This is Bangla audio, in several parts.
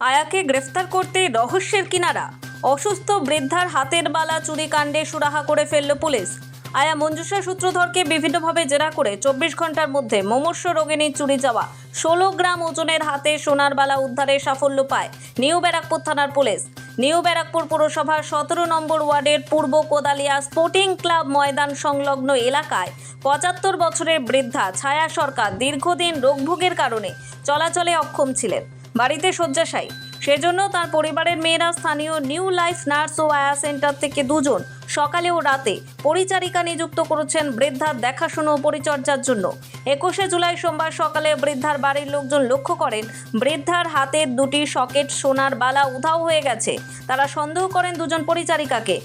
আয়াকে গ্রেফতার করতে রহস্যের কিনারা। অসুস্থ বৃদ্ধার হাতের বালা চুরি কাণ্ডে সুরাহা করে ফেলল পুলিশ। আয়া মঞ্জুষা সূত্রধরকে বিভিন্নভাবে জেরা করে 24 ঘন্টার মধ্যে মুমূর্ষ রোগিণীর চুরি যাওয়া 16 গ্রাম ওজনের হাতে সোনার বালা উদ্ধারে সাফল্য পায় নিউ ব্যারাকপুর থানার পুলিশ। নিউ ব্যারাকপুর পৌরসভার 17 নম্বর ওয়ার্ডের পূর্ব কোদালিয়া স্পোর্টিং ক্লাব ময়দান সংলগ্ন এলাকায় 75 বছরের বৃদ্ধা ছায়া সরকার দীর্ঘদিন রোগভোগের কারণে চলাচলে অক্ষম ছিলেন, বাড়িতে শয্যাশায়ী। সেজন্য তার পরিবারের মেয়েরা স্থানীয় নিউ লাইফ নার্স ও আয়া সেন্টার থেকে দুজন সকালে ও রাতে পরিচারিকা নিযুক্ত করেছেন বৃদ্ধার দেখাশোনা ও পরিচর্যার জন্য। 21শে জুলাই সোমবার সকালে বৃদ্ধার বাড়ির লোকজন লক্ষ্য করেন বৃদ্ধার হাতের দুটি সকেট সোনার বালা উধাও হয়ে গেছে। তারা সন্দেহ করেন দুজন পরিচারিকাকে।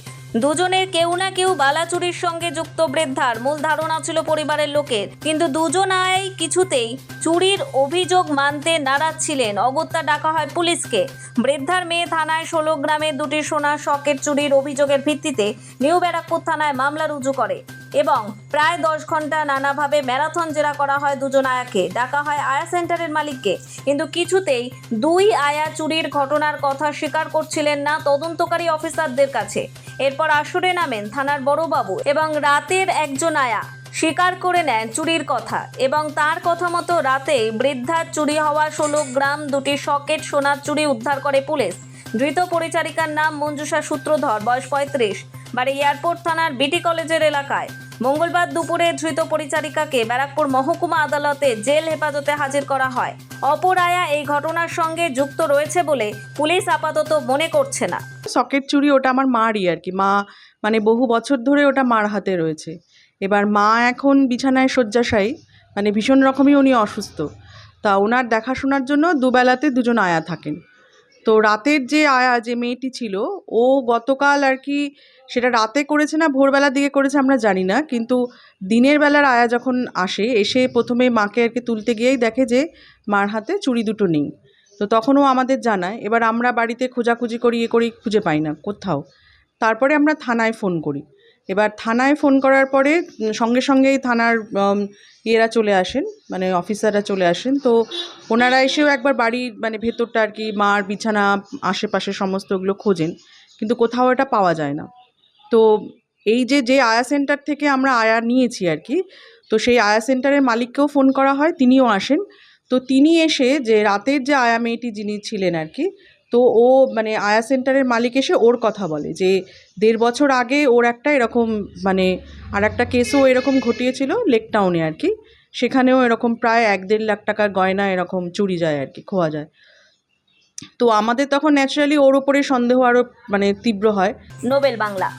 দুজনের কেউ না কেউ বালা চুরির সঙ্গে যুক্ত বৃদ্ধার মূল ধারণা ছিল পরিবারের লোকের, কিন্তু দুজন আয়াই কিছুতেই চুরির অভিযোগ মানতে নারাজ ছিলেন। অগত্যা ডাকা হয় পুলিশকে। বৃদ্ধার মেয়ে থানায় 16 গ্রামের দুটি সোনার সকেট চুরির অভিযোগের ভিত্তিতে নিউ ব্যারাকপুর থানায় মামলা রুজু করে এবং প্রায় 10 ঘন্টা নানাভাবে ম্যারাথন জেরা করা হয়। দুজন আয়াকে ডাকা হয় আয়া সেন্টারের মালিককে, কিন্তু কিছুতেই দুই আয়া চুরির ঘটনার কথা স্বীকার করছিলেন না তদন্তকারী অফিসারদের কাছে। এরপর আসরে নামেন থানার বড়বাবু এবং রাতের একজন আয়া স্বীকার করে নেন চুরির কথা এবং তার কথা মতো রাতেই বৃদ্ধার চুরি হওয়া 16 গ্রাম দুটি সকেট সোনার চুরি উদ্ধার করে পুলিশ। ধৃত পরিচারিকার নাম মঞ্জুষা সূত্রধর, বয়স 35, বাড়ি এয়ারপোর্ট থানার বিটি কলেজের এলাকায়। মঙ্গলবার দুপুরে ধৃত পরিচারিকাকে ব্যারাকপুর মহকুমা আদালতে জেল হেফাজতে হাজির করা হয়। অপর আয়া এই ঘটনার সঙ্গে যুক্ত রয়েছে বলে পুলিশ আপাতত মনে করছে না। সকেট চুরি ওটা আমার মারই আর কি, মা মানে বহু বছর ধরে ওটা মার হাতে রয়েছে। এবার মা এখন বিছানায় শয্যাশায়ী, মানে ভীষণ রকমই উনি অসুস্থ। তা ওনার দেখাশোনার জন্য দুবেলাতে দুজন আয়া থাকেন। তো রাতের যে আয়া, যে মেয়েটি ছিল, ও গতকাল আর কি সেটা রাতে করেছে না ভোরবেলার দিকে করেছে আমরা জানি না, কিন্তু দিনের বেলার আয়া যখন এসে প্রথমে মাকে আর কি তুলতে গিয়েই দেখে যে মার হাতে চুড়ি দুটো নেই। তো তখনও আমাদের জানায়। এবার আমরা বাড়িতে খোঁজাখুঁজি করি খুঁজে পাই না কোথাও। তারপরে আমরা থানায় ফোন করি। এবার থানায় ফোন করার পরে সঙ্গে সঙ্গেই থানার ইয়েরা চলে আসেন, মানে অফিসাররা চলে আসেন। তো ওনারা এসেও একবার বাড়ির মানে ভেতরটা আর কি মার বিছানা আশেপাশে সমস্ত ওগুলো খোঁজেন, কিন্তু কোথাও এটা পাওয়া যায় না। তো এই যে আয়া সেন্টার থেকে আমরা আয়া নিয়েছি আর কি, তো সেই আয়া সেন্টারের মালিককেও ফোন করা হয়, তিনিও আসেন। তো তিনি এসে যে রাতের যে আয়া মেয়েটি যিনি ছিলেন আর কি, তো ও মানে আয়া সেন্টারের মালিক এসে ওর কথা বলে যে 1.5 বছর আগে ওর একটা এরকম মানে আর একটা কেসও এরকম ঘটিয়েছিল লেক টাউনে আর কি, সেখানেও এরকম প্রায় 1-1.5 লাখ টাকার গয়না এরকম চুরি যায় আর কি, খোয়া যায়। তো আমাদের তখন ন্যাচারালি ওর ওপরে সন্দেহ আরও মানে তীব্র হয়। নোবেল বাংলা।